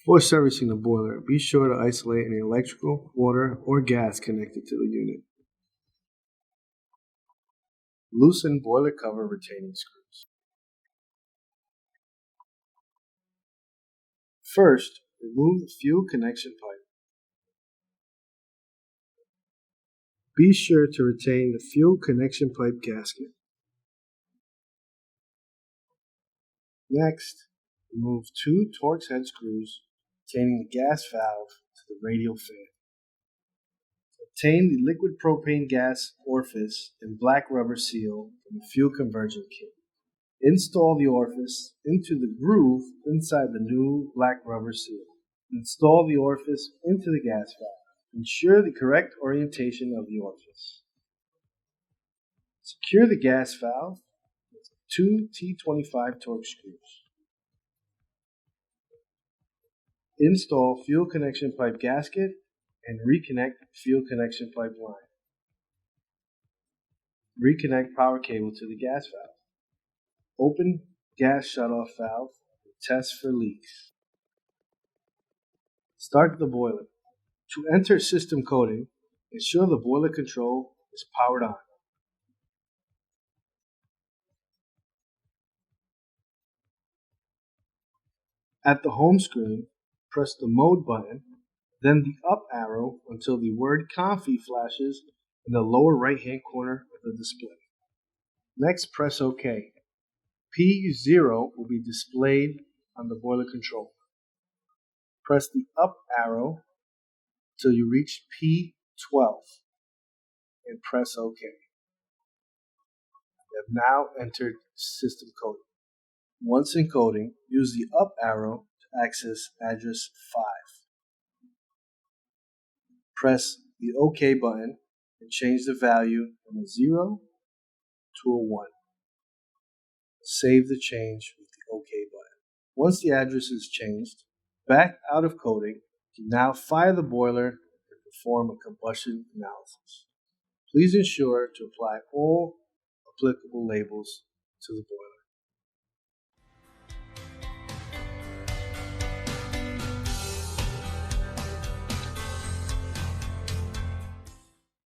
Before servicing the boiler, be sure to isolate any electrical, water, or gas connected to the unit. Loosen boiler cover retaining screws. First, remove the fuel connection pipe. Be sure to retain the fuel connection pipe gasket. Next, remove 2 Torx head screws retaining the gas valve to the radial fan. Obtain the liquid propane gas orifice and black rubber seal from the fuel conversion kit. Install the orifice into the groove inside the new black rubber seal. Install the orifice into the gas valve. Ensure the correct orientation of the orifice. Secure the gas valve with 2 T25 Torx screws. Install fuel connection pipe gasket and reconnect fuel connection pipe line. Reconnect power cable to the gas valve. Open gas shutoff valve and test for leaks. Start the boiler. To enter system coding, ensure the boiler control is powered on. At the home screen, press the mode button, then the up arrow until the word Comfy flashes in the lower right-hand corner of the display. Next, press OK. P0 will be displayed on the boiler controller. Press the up arrow till you reach P12 and press OK. You have now entered system coding. Once in coding, use the up arrow to access address 5. Press the OK button and change the value from a 0 to a 1. Save the change with the OK button. Once the address is changed, back out of coding, you can now fire the boiler and perform a combustion analysis. Please ensure to apply all applicable labels to the boiler.